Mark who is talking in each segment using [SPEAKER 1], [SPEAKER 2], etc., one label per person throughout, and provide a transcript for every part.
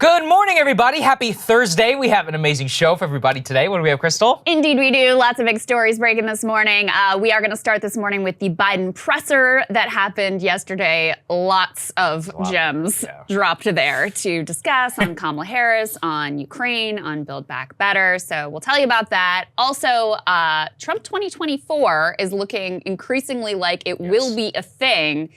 [SPEAKER 1] Good morning, everybody. Happy Thursday. We have an amazing show for everybody today. What do we have, Krystal?
[SPEAKER 2] Indeed, we do. Lots of big stories breaking this morning. We are going to start this morning with the Biden presser that happened yesterday. Lots of gems dropped there to discuss on Kamala Harris, on Ukraine, on Build Back Better. So we'll tell you about that. Also, Trump 2024 is looking increasingly like it will be a thing,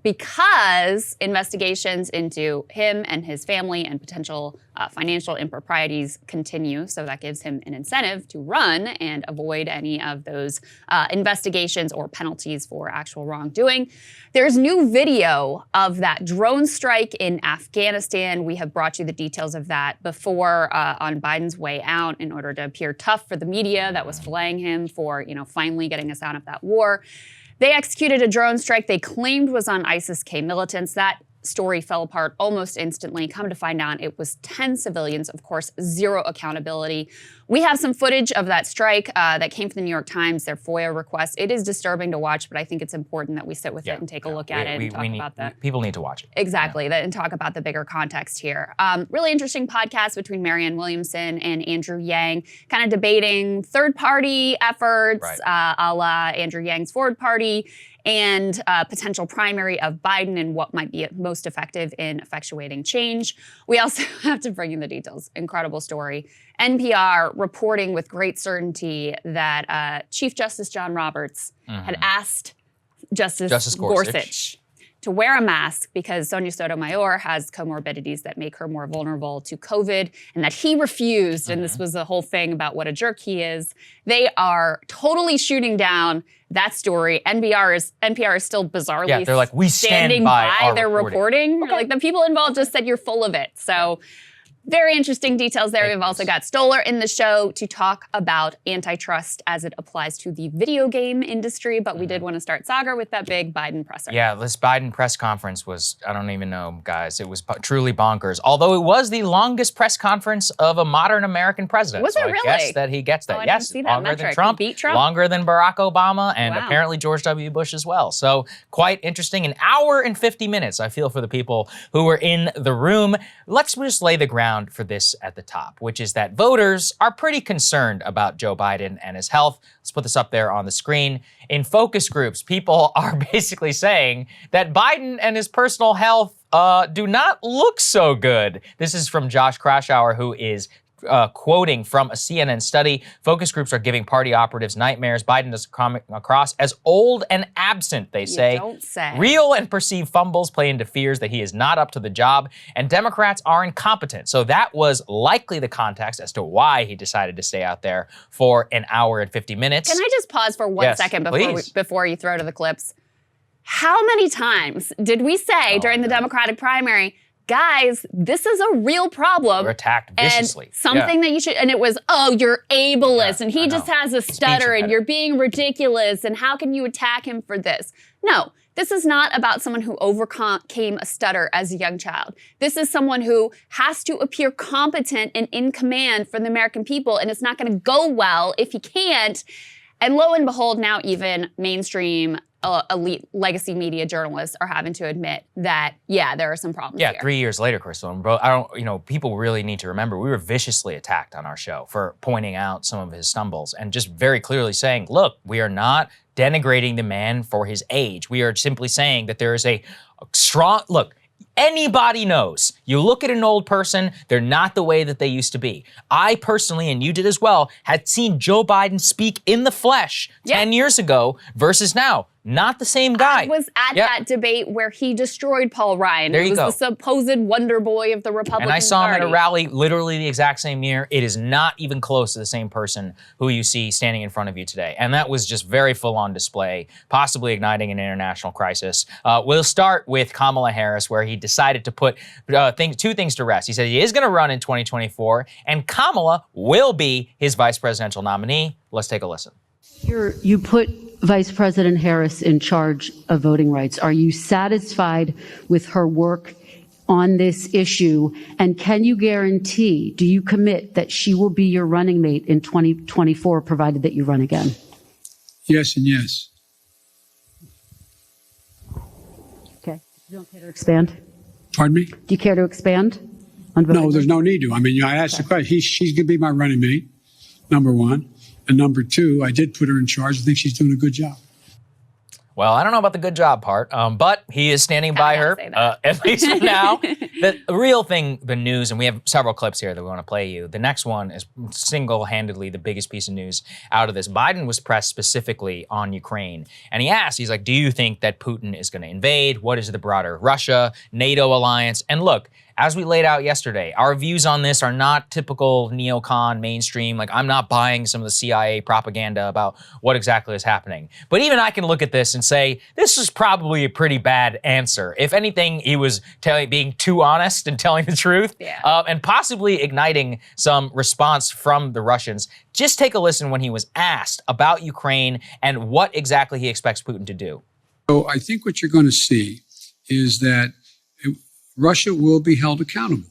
[SPEAKER 2] because investigations into him and his family and potential financial improprieties continue. So that gives him an incentive to run and avoid any of those investigations or penalties for actual wrongdoing. There's new video of that drone strike in Afghanistan. We have brought you the details of that before on Biden's way out in order to appear tough for the media that was filleting him for, finally getting us out of that war. They executed a drone strike they claimed was on ISIS-K militants. That story fell apart almost instantly. Come to find out, it was 10 civilians. Of course, zero accountability. We have some footage of that strike that came from the New York Times, their FOIA request. It is disturbing to watch, but I think it's important that we sit with it and take a look at it and talk about that.
[SPEAKER 1] People need to watch it.
[SPEAKER 2] Exactly, and talk about the bigger context here. Really interesting podcast between Marianne Williamson and Andrew Yang, kind of debating third-party efforts, a la Andrew Yang's Forward Party, and potential primary of Biden and what might be most effective in effectuating change. We also have to bring you the details. Incredible story. NPR reporting with great certainty that Chief Justice John Roberts had asked Justice Gorsuch to wear a mask because Sonia Sotomayor has comorbidities that make her more vulnerable to COVID, and that he refused, and this was the whole thing about what a jerk he is. They are totally shooting down that story. NPR is still bizarrely
[SPEAKER 1] they're like, we
[SPEAKER 2] standing by their reporting. Okay. Like, the people involved just said you're full of it. So very interesting details there. We've also got Stoller in the show to talk about antitrust as it applies to the video game industry. But we did want to start, Saagar, with that big Biden presser.
[SPEAKER 1] Yeah, this Biden press conference was, I don't even know, guys. It was truly bonkers. Although it was the longest press conference of a modern American president.
[SPEAKER 2] Was it really?
[SPEAKER 1] I guess that he gets that.
[SPEAKER 2] Oh, I
[SPEAKER 1] yes,
[SPEAKER 2] didn't see that
[SPEAKER 1] longer
[SPEAKER 2] metric.
[SPEAKER 1] than Trump,
[SPEAKER 2] He beat Trump,
[SPEAKER 1] longer than Barack Obama, and apparently George W. Bush as well. So quite interesting. An hour and 50 minutes, I feel, for the people who were in the room. Let's just lay the ground for this at the top, which is that voters are pretty concerned about Joe Biden and his health. Let's put this up there on the screen. In focus groups, people are basically saying that Biden and his personal health do not look so good. This is from Josh Kraushaar, who is quoting from a CNN study. Focus groups are giving party operatives nightmares. Biden is coming across as old and absent, they say.
[SPEAKER 2] Don't say.
[SPEAKER 1] Real and perceived fumbles play into fears that he is not up to the job, and Democrats are incompetent. So that was likely the context as to why he decided to stay out there for an hour and 50 minutes.
[SPEAKER 2] Can I just pause for one second before you throw to the clips? How many times did we say during the Democratic primary, guys, this is a real problem.
[SPEAKER 1] We're attacked viciously.
[SPEAKER 2] And something that you should, and it was, oh, you're ableist, and he just has a stutter, and you're being ridiculous, and how can you attack him for this? No, this is not about someone who overcame a stutter as a young child. This is someone who has to appear competent and in command for the American people, and it's not going to go well if he can't. And lo and behold, now even mainstream elite legacy media journalists are having to admit that, there are some problems here.
[SPEAKER 1] 3 years later, Krystal, and people really need to remember, we were viciously attacked on our show for pointing out some of his stumbles and just very clearly saying, look, we are not denigrating the man for his age. We are simply saying that there is a strong, look, anybody knows. You look at an old person, they're not the way that they used to be. I personally, and you did as well, had seen Joe Biden speak in the flesh 10 years ago versus now. Not the same guy.
[SPEAKER 2] I was at that debate where he destroyed Paul Ryan.
[SPEAKER 1] There you go.
[SPEAKER 2] He was the supposed wonder boy of the Republican Party.
[SPEAKER 1] And I saw him at a rally literally the exact same year. It is not even close to the same person who you see standing in front of you today. And that was just very full-on display, possibly igniting an international crisis. We'll start with Kamala Harris, where he decided to put two things to rest. He said he is going to run in 2024, and Kamala will be his vice presidential nominee. Let's take a listen.
[SPEAKER 3] You put Vice President Harris in charge of voting rights. Are you satisfied with her work on this issue? And can you guarantee, do you commit that she will be your running mate in 2024, provided that you run again?
[SPEAKER 4] Yes and yes.
[SPEAKER 3] Okay. You don't care to expand?
[SPEAKER 4] Pardon me?
[SPEAKER 3] Do you care to expand? on voting
[SPEAKER 4] No, there's
[SPEAKER 3] rights?
[SPEAKER 4] no need to. I mean, I asked the question. She's going to be my running mate, number one. And number two, I did put her in charge. I think she's doing a good job.
[SPEAKER 1] Well, I don't know about the good job part, but he is standing by her, at least for now. The real thing, the news, and we have several clips here that we want to play you. The next one is single-handedly the biggest piece of news out of this. Biden was pressed specifically on Ukraine, and he's like, do you think that Putin is going to invade? What is the broader Russia, NATO alliance? And look, as we laid out yesterday, our views on this are not typical neocon mainstream. Like, I'm not buying some of the CIA propaganda about what exactly is happening. But even I can look at this and say, this is probably a pretty bad answer. If anything, he was being too honest and telling the truth, and possibly igniting some response from the Russians. Just take a listen when he was asked about Ukraine and what exactly he expects Putin to do.
[SPEAKER 4] So I think what you're going to see is that Russia will be held accountable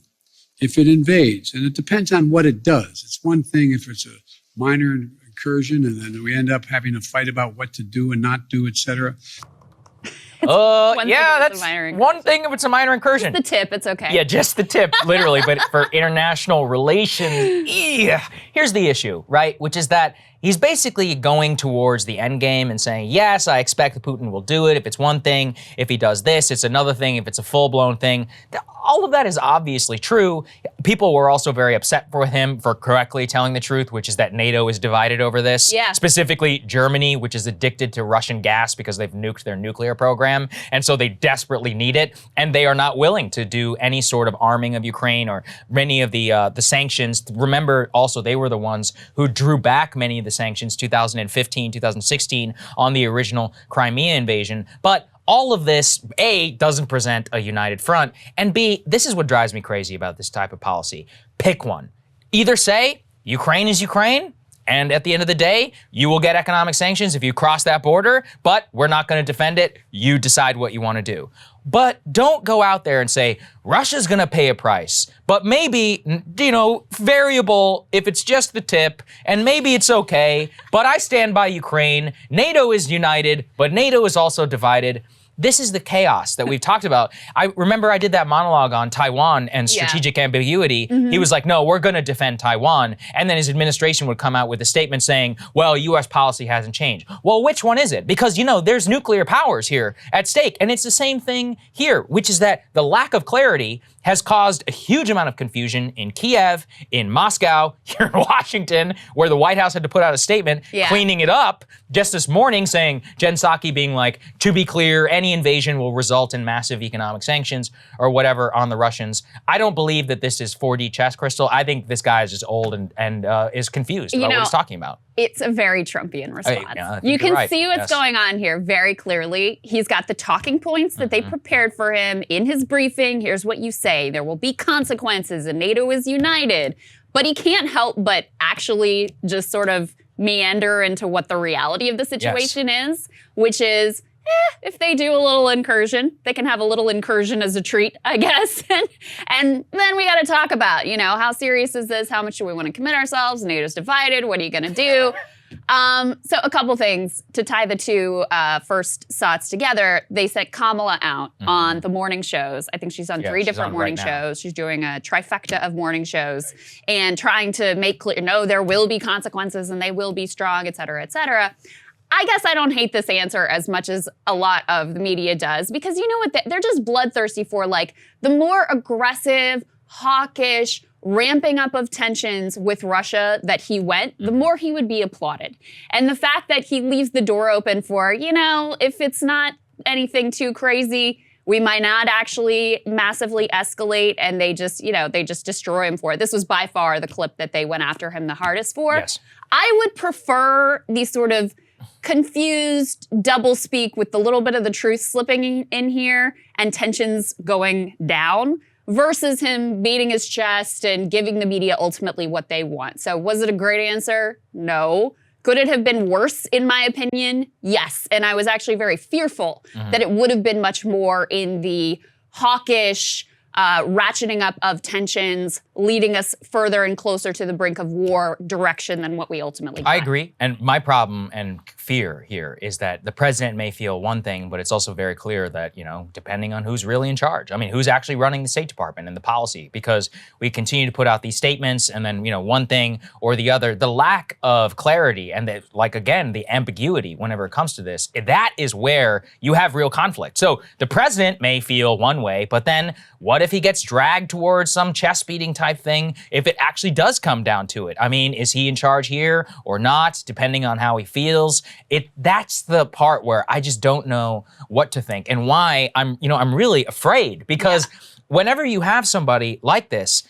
[SPEAKER 4] if it invades. And it depends on what it does. It's one thing if it's a minor incursion and then we end up having a fight about what to do and not do, et cetera.
[SPEAKER 1] That's one thing if it's a minor incursion.
[SPEAKER 2] Just the tip, it's okay.
[SPEAKER 1] Yeah, just the tip, literally. But for international relations, here's the issue, right? Which is that he's basically going towards the end game and saying, yes, I expect that Putin will do it. If it's one thing, if he does this, it's another thing. If it's a full-blown thing, all of that is obviously true. People were also very upset with him for correctly telling the truth, which is that NATO is divided over this.
[SPEAKER 2] Yeah.
[SPEAKER 1] Specifically Germany, which is addicted to Russian gas because they've nuked their nuclear program. And so they desperately need it. And they are not willing to do any sort of arming of Ukraine or many of the sanctions. Remember, also, they were the ones who drew back many of the sanctions 2015, 2016 on the original Crimea invasion. But all of this, A, doesn't present a united front, and B, this is what drives me crazy about this type of policy. Pick one. Either say, Ukraine is Ukraine, and at the end of the day, you will get economic sanctions if you cross that border, but we're not going to defend it. You decide what you want to do. But don't go out there and say, Russia's going to pay a price, but maybe, variable if it's just the tip, and maybe it's okay, but I stand by Ukraine. NATO is united, but NATO is also divided. This is the chaos that we've talked about. I remember I did that monologue on Taiwan and strategic ambiguity. He was like, no, we're going to defend Taiwan. And then his administration would come out with a statement saying, well, U.S. policy hasn't changed. Well, which one is it? Because, there's nuclear powers here at stake. And it's the same thing here, which is that the lack of clarity has caused a huge amount of confusion in Kiev, in Moscow, here in Washington, where the White House had to put out a statement cleaning it up just this morning, saying, Jen Psaki being like, to be clear, any invasion will result in massive economic sanctions or whatever on the Russians. I don't believe that this is 4D chess, Krystal. I think this guy is just old and is confused about what he's talking about.
[SPEAKER 2] It's a very Trumpian response. You can see what's going on here very clearly. He's got the talking points that they prepared for him in his briefing. Here's what you say. There will be consequences and NATO is united. But he can't help but actually just sort of meander into what the reality of the situation is, which is, if they do a little incursion, they can have a little incursion as a treat, I guess. And then we got to talk about, how serious is this? How much do we want to commit ourselves? NATO's divided. What are you going to do? So a couple things to tie the two first thoughts together. They sent Kamala out on the morning shows. I think she's on 3 different morning shows. She's doing a trifecta of morning shows and trying to make clear, no, there will be consequences and they will be strong, et cetera, et cetera. I guess I don't hate this answer as much as a lot of the media does, because you know what? They're just bloodthirsty for the more aggressive, hawkish, ramping up of tensions with Russia that he went, the more he would be applauded. And the fact that he leaves the door open for, if it's not anything too crazy, we might not actually massively escalate, and they just destroy him for it. This was by far the clip that they went after him the hardest for.
[SPEAKER 1] Yes.
[SPEAKER 2] I would prefer these sort of confused doublespeak with a little bit of the truth slipping in here and tensions going down versus him beating his chest and giving the media ultimately what they want. So was it a great answer? No. Could it have been worse, in my opinion? Yes. And I was actually very fearful that it would have been much more in the hawkish, ratcheting up of tensions, leading us further and closer to the brink of war direction than what we ultimately got.
[SPEAKER 1] I agree. And my problem and fear here is that the president may feel one thing, but it's also very clear that, depending on who's really in charge, who's actually running the State Department and the policy, because we continue to put out these statements and then, one thing or the other, the lack of clarity and the ambiguity whenever it comes to this, that is where you have real conflict. So the president may feel one way, but then what if he gets dragged towards some chest beating type thing if it actually does come down to it? Is he in charge here or not, depending on how he feels? That's the part where I just don't know what to think and why I'm really afraid, because whenever you have somebody like this,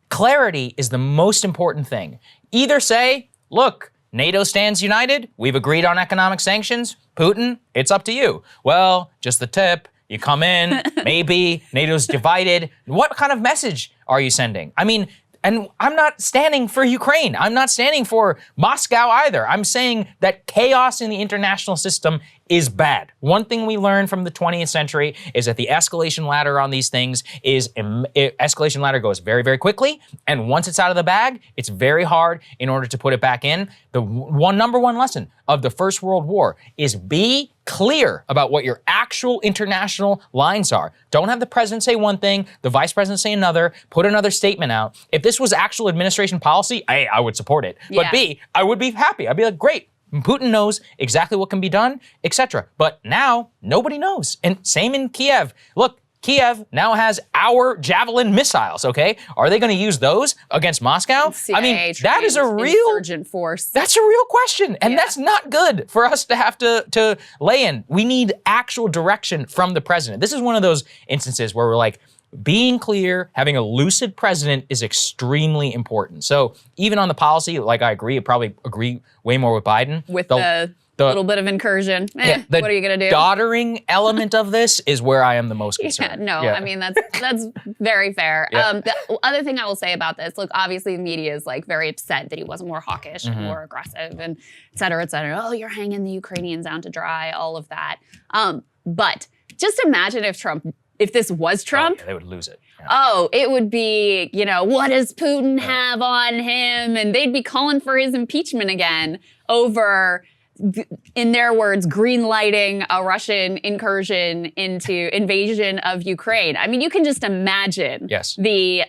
[SPEAKER 1] clarity is the most important thing. Either say, look, NATO stands united, we've agreed on economic sanctions, Putin, it's up to you. Well, just the tip. You come in, maybe, NATO's divided. What kind of message are you sending? And I'm not standing for Ukraine. I'm not standing for Moscow either. I'm saying that chaos in the international system is bad. One thing we learned from the 20th century is that the escalation ladder on these things escalation ladder goes very, very quickly. And once it's out of the bag, it's very hard in order to put it back in. The number one lesson of the First World War is be clear about what your actual international lines are. Don't have the president say one thing, the vice president say another, put another statement out. If this was actual administration policy, A, I would support it. But B, I would be happy. I'd be like, great. Putin knows exactly what can be done, etc. But now, nobody knows. And same in Kiev. Look, Kiev now has our Javelin missiles, okay? Are they going to use those against Moscow? That is a real
[SPEAKER 2] insurgent force.
[SPEAKER 1] That's a real question, and that's not good for us to have to lay in. We need actual direction from the president. This is one of those instances where we're like, being clear, having a lucid president is extremely important. So even on the policy, I probably agree way more with Biden.
[SPEAKER 2] With the little bit of incursion. What are you going to do?
[SPEAKER 1] The doddering element of this is where I am the most concerned.
[SPEAKER 2] That's very fair.
[SPEAKER 1] Yeah.
[SPEAKER 2] The other thing I will say about this, look, obviously the media is very upset that he wasn't more hawkish and more aggressive and et cetera, et cetera. Oh, you're hanging the Ukrainians out to dry, all of that. But just imagine if this was Trump.
[SPEAKER 1] They would lose it. Yeah.
[SPEAKER 2] Oh, it would be, what does Putin have on him? And they'd be calling for his impeachment again over, in their words, green lighting a Russian incursion into invasion of Ukraine. You can just imagine the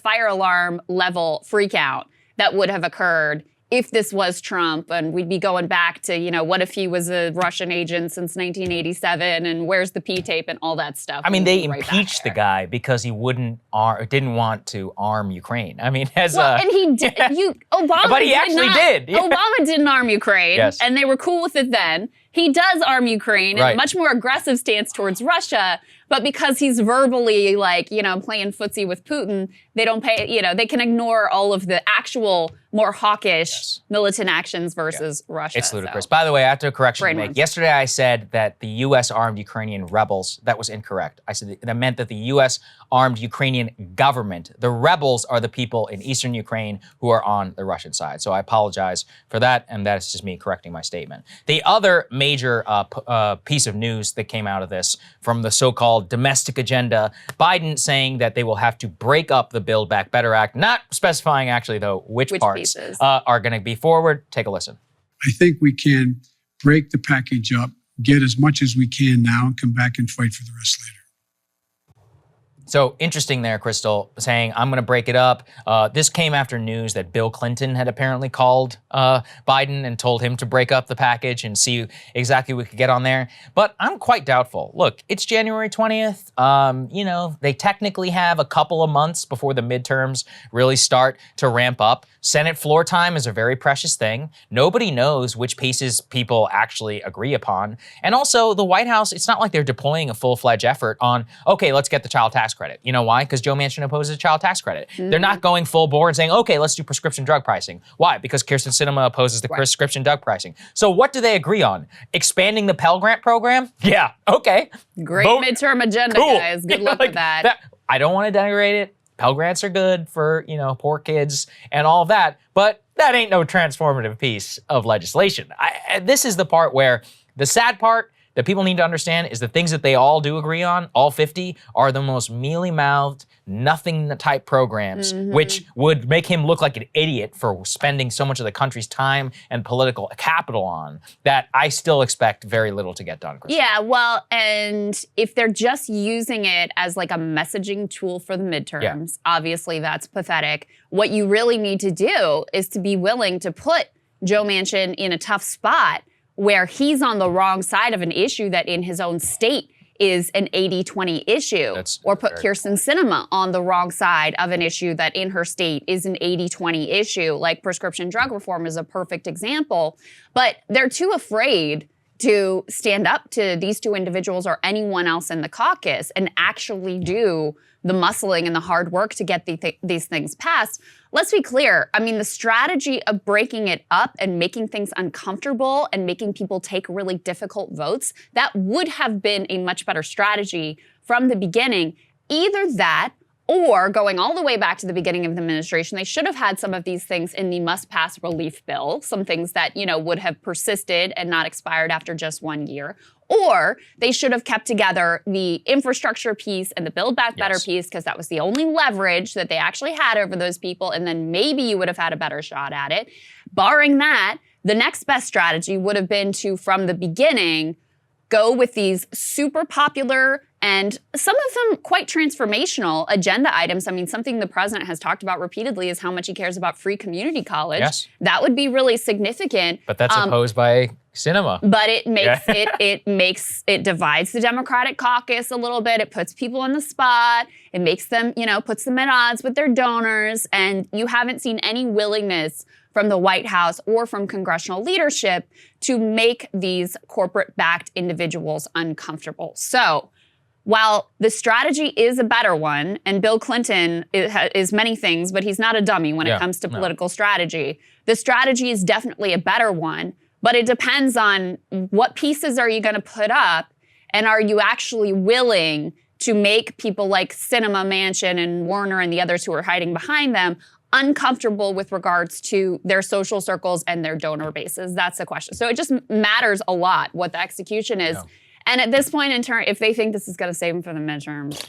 [SPEAKER 2] fire alarm level freak out that would have occurred if this was Trump, and we'd be going back to, what if he was a Russian agent since 1987, and where's the P-tape and all that stuff.
[SPEAKER 1] They impeached the guy because he didn't want to arm Ukraine.
[SPEAKER 2] And he did. Obama
[SPEAKER 1] but he actually did. Yeah.
[SPEAKER 2] Obama didn't arm Ukraine, and they were cool with it then. He does arm Ukraine in a much more aggressive stance towards Russia. But because he's verbally playing footsie with Putin, they don't pay, they can ignore all of the actual more hawkish militant actions versus Russia.
[SPEAKER 1] It's ludicrous. By the way, I have to correction to make. Yesterday I said that the U.S. armed Ukrainian rebels, that was incorrect. I said that meant that the U.S. armed Ukrainian government, the rebels are the people in eastern Ukraine who are on the Russian side. So I apologize for that, and that is just me correcting my statement. The other major piece of news that came out of this from the so-called domestic agenda, Biden saying that they will have to break up the Build Back Better Act, not specifying actually though which parts are going to be forward. Take a listen.
[SPEAKER 4] I think we can break the package up, get as much as we can now, and come back and fight for the rest later.
[SPEAKER 1] So interesting there, Krystal, saying, I'm going to break it up. This came after news that Bill Clinton had apparently called Biden and told him to break up the package and see exactly what we could get on there. But I'm quite doubtful. Look, it's January 20th. They technically have a couple of months before the midterms really start to ramp up. Senate floor time is a very precious thing. Nobody knows which pieces people actually agree upon. And also, the White House, it's not like they're deploying a full-fledged effort on, okay, let's get the child tax credit. You know why? Because Joe Manchin opposes child tax credit. Mm-hmm. They're not going full bore and saying, okay, let's do prescription drug pricing. Why? Because Kirsten Sinema opposes the prescription drug pricing. So what do they agree on? Expanding the Pell Grant program? Yeah, okay.
[SPEAKER 2] Great midterm agenda, guys. Good luck with that.
[SPEAKER 1] I don't want to denigrate it. Pell Grants are good for, poor kids and all of that, but that ain't no transformative piece of legislation. This is the part where the sad part, that people need to understand is the things that they all do agree on, all 50, are the most mealy-mouthed, nothing-type programs, which would make him look like an idiot for spending so much of the country's time and political capital on, that I still expect very little to get done, Krystal.
[SPEAKER 2] Yeah, well, and if they're just using it as like a messaging tool for the midterms, obviously that's pathetic. What you really need to do is to be willing to put Joe Manchin in a tough spot where he's on the wrong side of an issue that in his own state is an 80-20 issue. Or put Kirsten Sinema on the wrong side of an issue that in her state is an 80-20 issue. Like prescription drug reform is a perfect example. But they're too afraid to stand up to these two individuals or anyone else in the caucus and actually do the muscling and the hard work to get these things passed. Let's be clear. I mean, the strategy of breaking it up and making things uncomfortable and making people take really difficult votes, that would have been a much better strategy from the beginning. Either that, or going all the way back to the beginning of the administration, they should have had some of these things in the must-pass relief bill, some things that, you know, would have persisted and not expired after just 1 year. Or they should have kept together the infrastructure piece and the Build Back Better piece, because that was the only leverage that they actually had over those people, and then maybe you would have had a better shot at it. Barring that, the next best strategy would have been to, from the beginning, go with these super popular and some of them quite transformational agenda items. I mean, something the president has talked about repeatedly is how much he cares about free community college.
[SPEAKER 1] Yes.
[SPEAKER 2] That would be really significant.
[SPEAKER 1] But that's opposed by Sinema.
[SPEAKER 2] But it makes it divides the Democratic caucus a little bit. It puts people on the spot. It makes them, you know, puts them at odds with their donors. And you haven't seen any willingness from the White House or from congressional leadership to make these corporate-backed individuals uncomfortable. So while the strategy is a better one, and Bill Clinton is many things, but he's not a dummy when it comes to political strategy, the strategy is definitely a better one, but it depends on what pieces are you going to put up, and are you actually willing to make people like Sinema, Manchin, and Warner and the others who are hiding behind them uncomfortable with regards to their social circles and their donor bases? That's the question. So it just matters a lot what the execution is. Yeah. And at this point in turn, if they think this is going to save them for the midterms,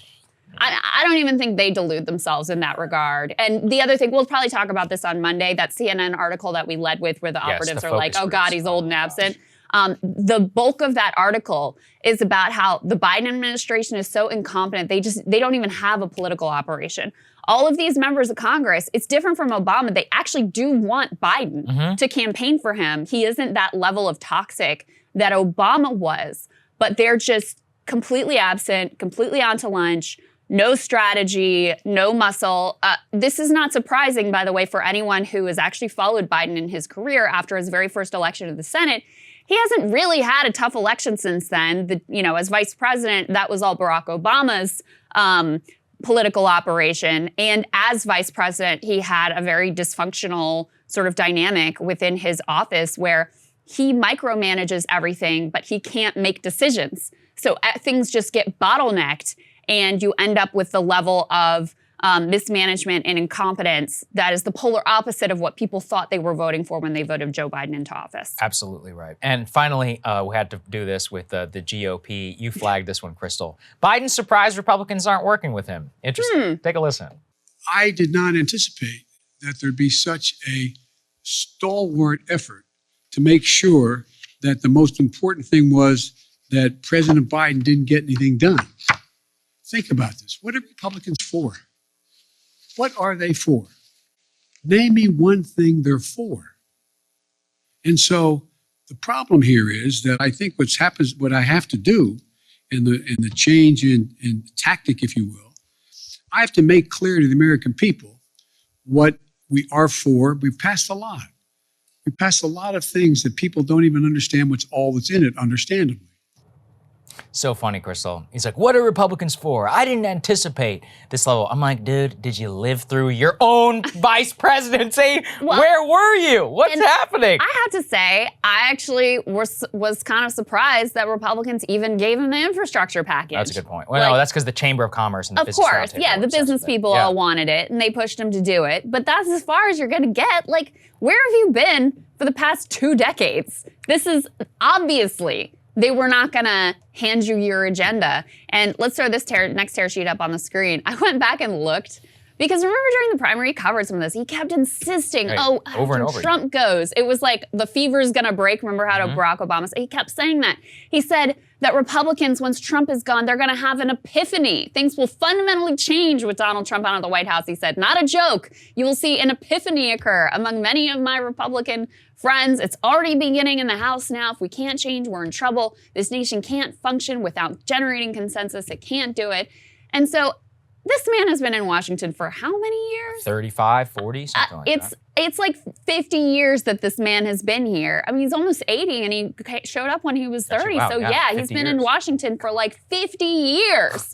[SPEAKER 2] I don't even think they delude themselves in that regard. And the other thing, we'll probably talk about this on Monday, that CNN article that we led with where the operatives are like, oh God, he's old and absent. The bulk of that article is about how the Biden administration is so incompetent, they don't even have a political operation. All of these members of Congress, it's different from Obama. They actually do want Biden to campaign for him. He isn't that level of toxic that Obama was, but they're just completely absent, completely on to lunch, no strategy, no muscle. This is not surprising, by the way, for anyone who has actually followed Biden in his career after his very first election to the Senate. He hasn't really had a tough election since then. As vice president, that was all Barack Obama's political operation. And as vice president, he had a very dysfunctional sort of dynamic within his office where he micromanages everything, but he can't make decisions. So things just get bottlenecked, and you end up with the level of mismanagement and incompetence that is the polar opposite of what people thought they were voting for when they voted Joe Biden into office.
[SPEAKER 1] Absolutely right. And finally, we had to do this with the GOP. You flagged this one, Krystal. Biden's surprised Republicans aren't working with him. Interesting. Take a listen.
[SPEAKER 4] I did not anticipate that there'd be such a stalwart effort to make sure that the most important thing was that President Biden didn't get anything done. Think about this. What are Republicans for? What are they for? Name me one thing they're for. And so the problem here is that I think what I have to do in the change in tactic, if you will, I have to make clear to the American people what we are for. We've passed a lot. We passed a lot of things that people don't even understand what's in it, understandably.
[SPEAKER 1] So funny, Krystal. He's like, what are Republicans for? I didn't anticipate this level. I'm like, dude, did you live through your own vice presidency? Well, where were you? What's happening?
[SPEAKER 2] I have to say, I actually was kind of surprised that Republicans even gave him the infrastructure package.
[SPEAKER 1] That's a good point. Well, no, that's because the Chamber of Commerce and the Business Roundtable. Of course, yeah,
[SPEAKER 2] the business people all wanted it, and they pushed him to do it. But that's as far as you're going to get. Like, where have you been for the past 2 decades? This is obviously They were not going to hand you your agenda. And let's throw this next tear sheet up on the screen. I went back and looked. Because remember during the primary, he covered some of this. He kept insisting,
[SPEAKER 1] over and over
[SPEAKER 2] Trump goes, it was like the fever's gonna break. Remember how Barack Obama said? He kept saying that. He said that Republicans, once Trump is gone, they're gonna have an epiphany. Things will fundamentally change with Donald Trump out of the White House. He said, not a joke. You will see an epiphany occur among many of my Republican friends. It's already beginning in the House now. If we can't change, we're in trouble. This nation can't function without generating consensus. It can't do it. And so this man has been in Washington for how many years? 35, 40, something like that. It's like 50 years that this man has been here. I mean, he's almost 80 and he showed up when he was 30.
[SPEAKER 1] Actually, wow,
[SPEAKER 2] so yeah, he's been in Washington for like 50 years.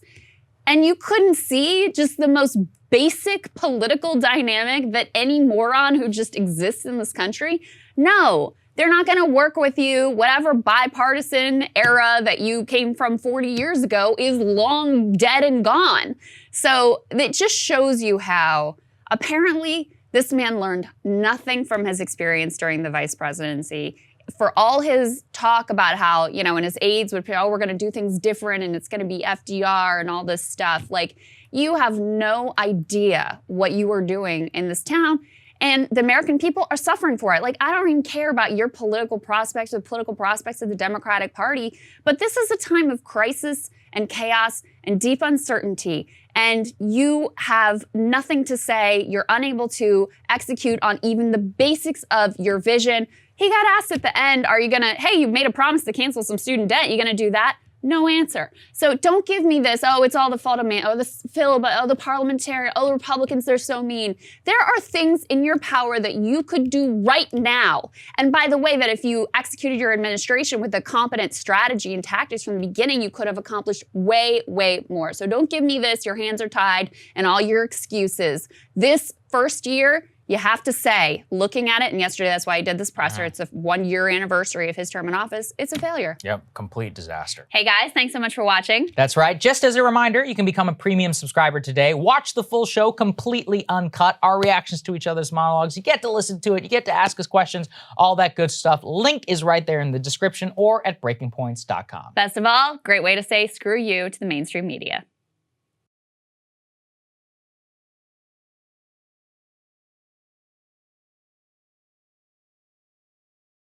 [SPEAKER 2] And you couldn't see just the most basic political dynamic that any moron who just exists in this country? No. They're not going to work with you. Whatever bipartisan era that you came from 40 years ago is long dead and gone. So it just shows you how apparently this man learned nothing from his experience during the vice presidency. For all his talk about how, you know, and his aides would say, oh, we're going to do things different and it's going to be FDR and all this stuff. Like, you have no idea what you are doing in this town. And the American people are suffering for it. Like, I don't even care about your political prospects or the political prospects of the Democratic Party, but this is a time of crisis and chaos and deep uncertainty. And you have nothing to say. You're unable to execute on even the basics of your vision. He got asked at the end, are you gonna, hey, you made a promise to cancel some student debt. You gonna do that? No answer. So don't give me this, oh, it's all the fault of man, oh, the parliamentarian, oh, the Republicans, they're so mean. There are things in your power that you could do right now. And by the way, that if you executed your administration with a competent strategy and tactics from the beginning, you could have accomplished way, way more. So don't give me this, your hands are tied, and all your excuses. This first year, you have to say, looking at it, and yesterday that's why I did this presser, it's a 1-year anniversary of his term in office, it's a failure.
[SPEAKER 1] Yep, complete disaster.
[SPEAKER 2] Hey guys, thanks so much for watching.
[SPEAKER 1] That's right. Just as a reminder, you can become a premium subscriber today. Watch the full show completely uncut, our reactions to each other's monologues. You get to listen to it, you get to ask us questions, all that good stuff. Link is right there in the description or at breakingpoints.com.
[SPEAKER 2] Best of all, great way to say screw you to the mainstream media.